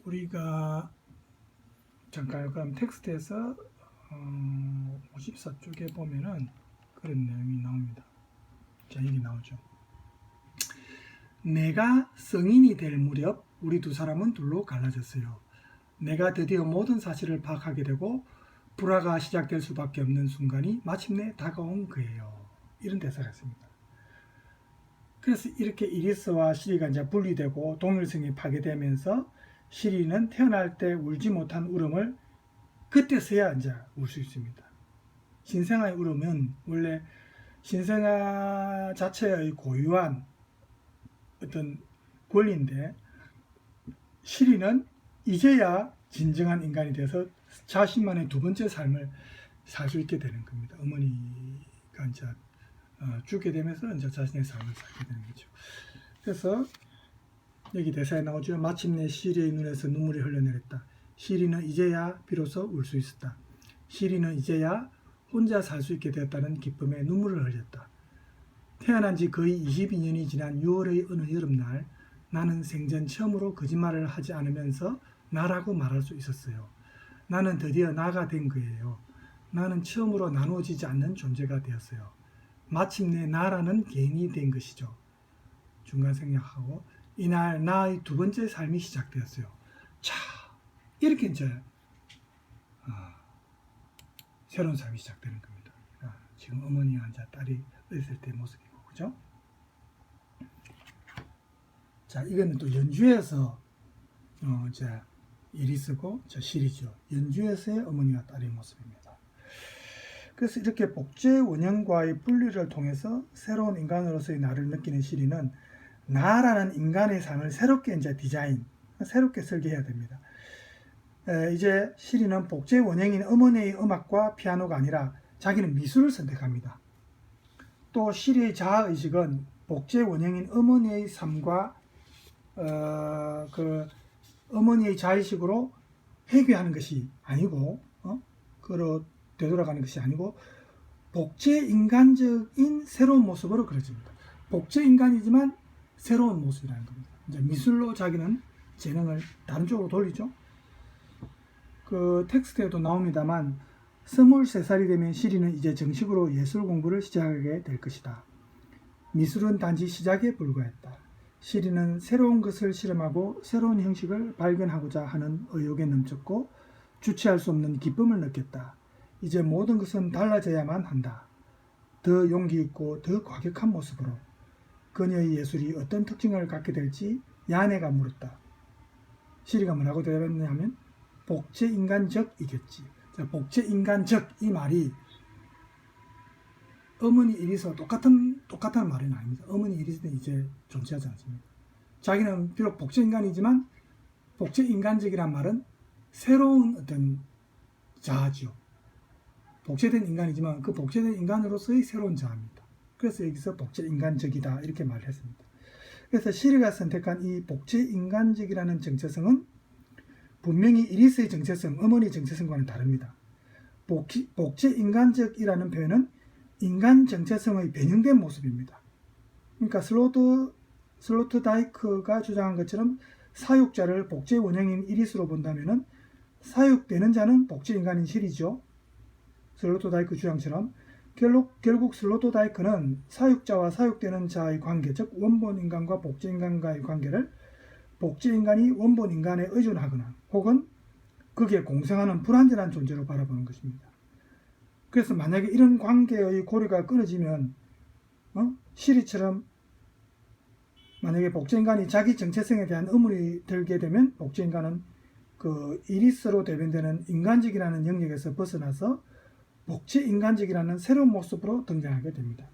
우리가 잠깐 그럼 텍스트에서 54쪽에 보면은 그런 내용이 나옵니다. 자, 여기 나오죠. 내가 성인이 될 무렵 우리 두 사람은 둘로 갈라졌어요. 내가 드디어 모든 사실을 파악하게 되고 불화가 시작될 수밖에 없는 순간이 마침내 다가온 거예요. 이런 대사가 있습니다. 그래서 이렇게 이리스와 시리가 이제 분리되고 동일성이 파괴되면서 시리는 태어날 때 울지 못한 울음을 그때서야 이제 울 수 있습니다. 신생아의 울음은 원래 신생아 자체의 고유한 어떤 권리인데, 시리는 이제야 진정한 인간이 돼서 자신만의 두 번째 삶을 살 수 있게 되는 겁니다. 어머니가 이제 죽게 되면서 이제 자신의 삶을 살게 되는 거죠. 그래서 여기 대사에 나오죠. 마침내 시리의 눈에서 눈물이 흘러내렸다. 시리는 이제야 비로소 울 수 있었다. 시리는 이제야 혼자 살 수 있게 되었다는 기쁨에 눈물을 흘렸다. 태어난 지 거의 22년이 지난 6월의 어느 여름날, 나는 생전 처음으로 거짓말을 하지 않으면서 나라고 말할 수 있었어요. 나는 드디어 나가 된 거예요. 나는 처음으로 나누어지지 않는 존재가 되었어요. 마침내 나라는 개인이 된 것이죠. 중간 생략하고, 이날 나의 두 번째 삶이 시작되었어요. 자, 이렇게 이제 새로운 삶이 시작되는 겁니다. 지금 어머니와 이제 딸이 어렸을 때 모습이고, 그죠? 자, 이거는 또 연주에서 이제 이리스고 저 시리죠. 연주에서의 어머니와 딸의 모습입니다. 그래서 이렇게 복제 원형과의 분리를 통해서 새로운 인간으로서의 나를 느끼는 시리는 나라는 인간의 삶을 새롭게 이제 새롭게 설계해야 됩니다. 이제 시리는 복제 원형인 어머니의 음악과 피아노가 아니라 자기는 미술을 선택합니다. 또 시리의 자아의식은 복제 원형인 어머니의 삶과 그 어머니의 자의식으로 회귀하는 것이 아니고, 되돌아가는 것이 아니고, 복제 인간적인 새로운 모습으로 그려집니다. 복제 인간이지만 새로운 모습이라는 겁니다. 이제 미술로 자기는 재능을 다른 쪽으로 돌리죠. 그 텍스트에도 나옵니다만, 23살이 되면 시리는 이제 정식으로 예술 공부를 시작하게 될 것이다. 미술은 단지 시작에 불과했다. 시리는 새로운 것을 실험하고 새로운 형식을 발견하고자 하는 의욕에 넘쳤고 주체할 수 없는 기쁨을 느꼈다. 이제 모든 것은 달라져야만 한다. 더 용기 있고 더 과격한 모습으로. 그녀의 예술이 어떤 특징을 갖게 될지 야네가 물었다. 시리가 뭐라고 대답했냐면 복제인간적이겠지. 복제인간적, 이 말이 어머니 이리스와 똑같은 말은 아닙니다. 어머니 이리스는 이제 존재하지 않습니다. 자기는 비록 복제인간이지만 복제인간적이란 말은 새로운 어떤 자아죠. 복제된 인간이지만 그 복제된 인간으로서의 새로운 자아입니다. 그래서 여기서 복제인간적이다 이렇게 말을 했습니다. 그래서 시리가 선택한 이 복제인간적이라는 정체성은 분명히 이리스의 정체성, 어머니의 정체성과는 다릅니다. 복제인간적이라는 표현은 인간 정체성의 변형된 모습입니다. 그러니까 슬로트다이크가 주장한 것처럼 사육자를 복제 원형인 이리스로 본다면 사육되는 자는 복제인간인 시리죠. 슬로트다이크 주장처럼 결국 슬로트다이크는 사육자와 사육되는 자의 관계, 즉 원본인간과 복제인간과의 관계를 복제인간이 원본인간에 의존하거나 혹은 거기에 공생하는 불완전한 존재로 바라보는 것입니다. 그래서 만약에 이런 관계의 고리가 끊어지면 시리처럼 만약에 복제인간이 자기 정체성에 대한 의문이 들게 되면 복제인간은 그 이리스로 대변되는 인간적이라는 영역에서 벗어나서 복제인간적이라는 새로운 모습으로 등장하게 됩니다.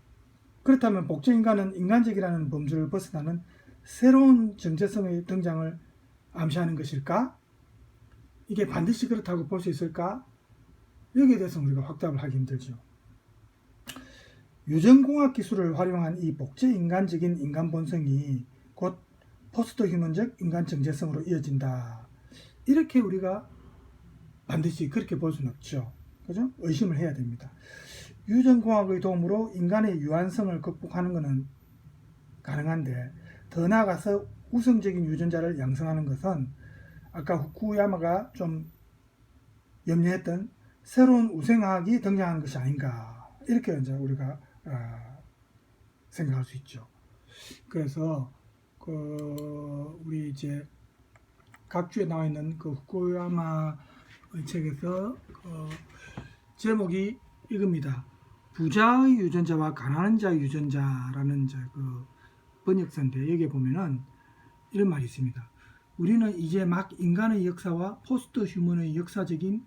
그렇다면 복제인간은 인간적이라는 범주를 벗어나는 새로운 정체성의 등장을 암시하는 것일까? 이게 반드시 그렇다고 볼 수 있을까? 여기에 대해서 우리가 확답을 하기 힘들죠. 유전공학 기술을 활용한 이 복제인간적인 인간 본성이 곧 포스트 휴먼적 인간 정체성으로 이어진다. 이렇게 우리가 반드시 그렇게 볼 수는 없죠. 그죠? 의심을 해야 됩니다. 유전공학의 도움으로 인간의 유한성을 극복하는 것은 가능한데, 더 나아가서 우성적인 유전자를 양성하는 것은 아까 후쿠야마가 좀 염려했던 새로운 우생학이 등장하는 것이 아닌가, 이렇게 이제 우리가 생각할 수 있죠. 그래서 우리 이제 각주에 나와 있는 그 후쿠야마 책에서 제목이 이겁니다. 부자의 유전자와 가난한 자의 유전자라는 이제 그 번역서인데, 여기에 보면은 이런 말이 있습니다. 우리는 이제 막 인간의 역사와 포스트 휴먼의 역사적인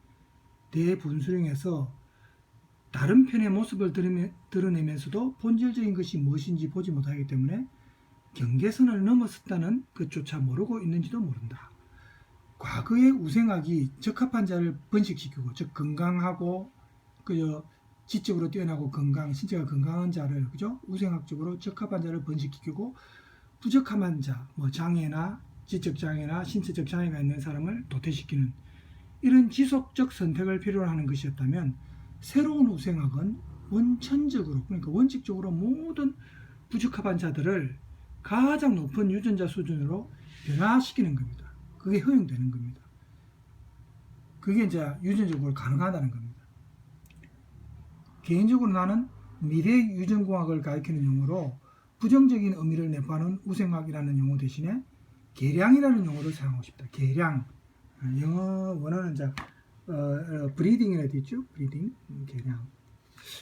대분수령에서 다른 편의 모습을 드러내면서도 본질적인 것이 무엇인지 보지 못하기 때문에 경계선을 넘어섰다는 것조차 모르고 있는지도 모른다. 과거의 우생학이 적합한 자를 번식시키고, 즉 건강하고 지적으로 뛰어나고 신체가 건강한 자를, 그죠? 우생학적으로 적합한 자를 번식시키고, 부적합한 자, 장애나 지적 장애나 신체적 장애가 있는 사람을 도태시키는 이런 지속적 선택을 필요로 하는 것이었다면, 새로운 우생학은 원천적으로, 그러니까 원칙적으로 모든 부적합한 자들을 가장 높은 유전자 수준으로 변화시키는 겁니다. 그게 허용되는 겁니다. 그게 이제 유전적으로 가능하다는 겁니다. 개인적으로 나는 미래 유전공학을 가리키는 용어로 부정적인 의미를 내포하는 우생학이라는 용어 대신에 계량이라는 용어를 사용하고 싶다. 계량. 영어 원어는 이제 브리딩이라 되어 있죠. 브리딩, 계량.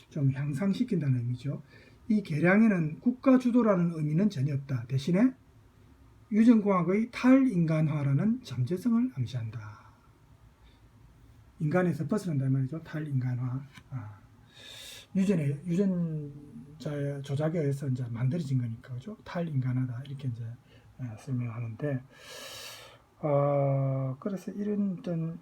좀 향상시킨다는 의미죠. 이 계량에는 국가 주도라는 의미는 전혀 없다. 대신에 유전공학의 탈인간화라는 잠재성을 암시한다. 인간에서 벗어난다 말이죠. 탈인간화. 유전자 조작에 의해서 이제 만들어진 거니까, 그죠? 탈인간화다, 이렇게 이제 설명하는데, 그래서 이런 어떤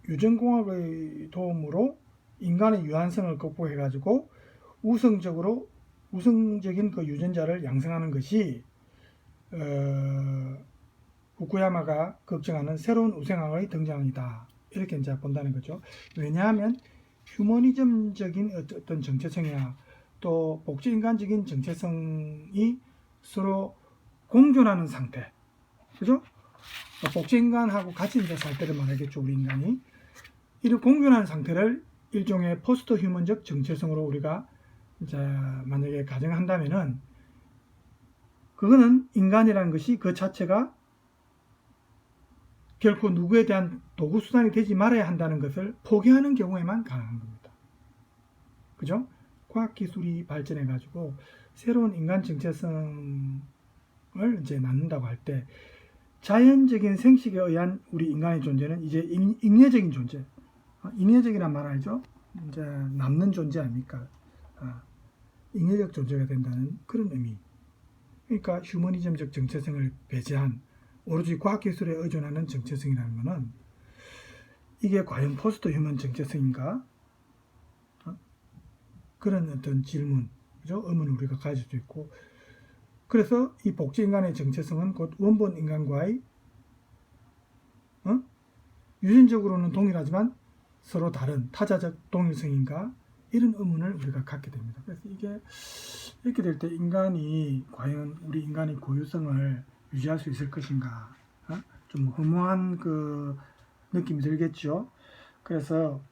유전공학의 도움으로 인간의 유한성을 극복해가지고 우성적인 그 유전자를 양성하는 것이 후쿠야마가 걱정하는 새로운 우생학의 등장이다, 이렇게 이제 본다는 거죠. 왜냐하면 휴머니즘적인 어떤 정체성이나 또 복제인간적인 정체성이 서로 공존하는 상태, 그죠? 복제인간하고 같이 이제 살 때를 말하겠죠, 우리 인간이. 이런 공존하는 상태를 일종의 포스트 휴먼적 정체성으로 우리가 이제 만약에 가정한다면은, 그거는 인간이라는 것이 그 자체가 결코 누구에 대한 도구 수단이 되지 말아야 한다는 것을 포기하는 경우에만 가능한 겁니다. 그죠? 과학기술이 발전해가지고 새로운 인간 정체성을 이제 낳는다고 할 때, 자연적인 생식에 의한 우리 인간의 존재는 이제 잉여적인 존재, 잉여적이란 말 알죠? 이제 남는 존재 아닙니까? 잉여적 존재가 된다는 그런 의미. 그러니까 휴머니즘적 정체성을 배제한 오로지 과학기술에 의존하는 정체성이라는 것은, 이게 과연 포스트 휴먼 정체성인가? 그런 어떤 질문, 그죠? 의문을 우리가 가질 수 있고, 그래서 이 복제인간의 정체성은 곧 원본 인간과의 유전적으로는 동일하지만 서로 다른 타자적 동일성인가? 이런 의문을 우리가 갖게 됩니다. 그래서 이게 이렇게 될 때 인간이 과연 우리 인간의 고유성을 유지할 수 있을 것인가? 좀 허무한 그 느낌이 들겠죠. 그래서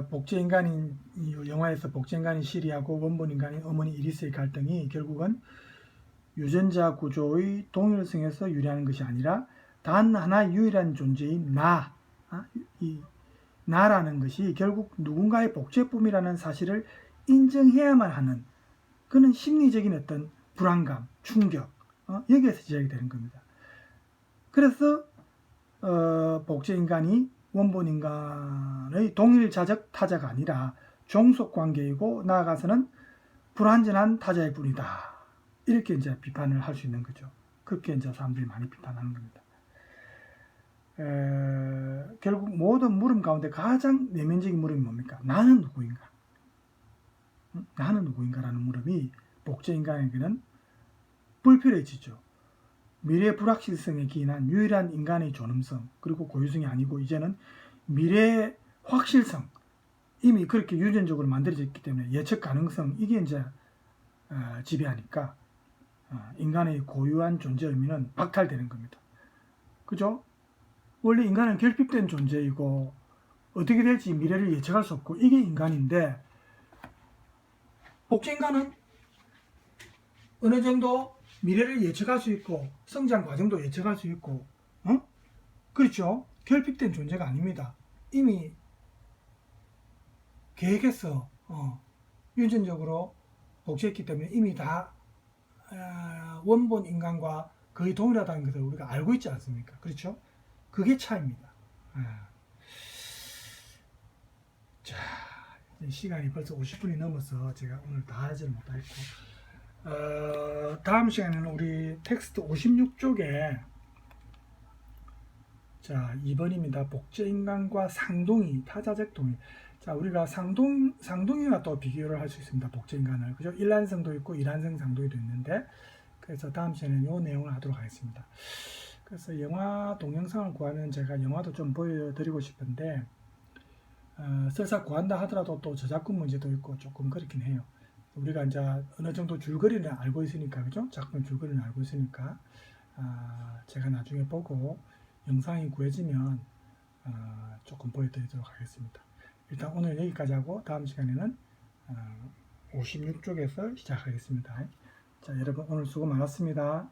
복제인간인, 영화에서 복제인간인 시리하고 원본인간인 어머니 이리스의 갈등이 결국은 유전자 구조의 동일성에서 유래하는 것이 아니라 단 하나의 유일한 존재인 이 나라는 것이 결국 누군가의 복제품이라는 사실을 인정해야만 하는 그런 심리적인 어떤 불안감, 충격, 여기에서 시작이 되는 겁니다. 그래서 복제인간이 원본인간의 동일자적 타자가 아니라 종속관계이고, 나아가서는 불완전한 타자일 뿐이다, 이렇게 이제 비판을 할 수 있는 거죠. 그렇게 이제 사람들이 많이 비판하는 겁니다. 결국 모든 물음 가운데 가장 내면적인 물음이 뭡니까? 나는 누구인가? 나는 누구인가라는 물음이 복제인간에게는 불필요해지죠. 미래 불확실성에 기인한 유일한 인간의 존엄성, 그리고 고유성이 아니고 이제는 미래의 확실성, 이미 그렇게 유전적으로 만들어졌기 때문에 예측 가능성, 이게 이제 지배하니까 인간의 고유한 존재 의미는 박탈되는 겁니다. 그죠? 원래 인간은 결핍된 존재이고 어떻게 될지 미래를 예측할 수 없고 이게 인간인데, 복제인간은 어느 정도 미래를 예측할 수 있고 성장 과정도 예측할 수 있고, 그렇죠? 결핍된 존재가 아닙니다. 이미 계획해서 유전적으로 복제했기 때문에 이미 다 원본 인간과 거의 동일하다는 것을 우리가 알고 있지 않습니까? 그렇죠? 그게 차이입니다. 자, 시간이 벌써 50분이 넘어서 제가 오늘 다 하지를 못했고, 다음 시간에는 우리 텍스트 56쪽에 자 2번입니다. 복제인간과 상동이, 타자적 동의. 자, 우리가 상동이와 또 비교를 할 수 있습니다. 복제인간을. 그죠? 일란성도 있고 이란성 상동이도 있는데, 그래서 다음 시간에는 이 내용을 하도록 하겠습니다. 그래서 영화 동영상을 구하면 제가 영화도 좀 보여드리고 싶은데, 설사 구한다 하더라도 또 저작권 문제도 있고 조금 그렇긴 해요. 우리가 이제 어느 정도 줄거리를 알고 있으니까, 그죠? 작품 줄거리를 알고 있으니까, 제가 나중에 보고 영상이 구해지면 조금 보여드리도록 하겠습니다. 일단 오늘 여기까지 하고 다음 시간에는 56쪽에서 시작하겠습니다. 자, 여러분 오늘 수고 많았습니다.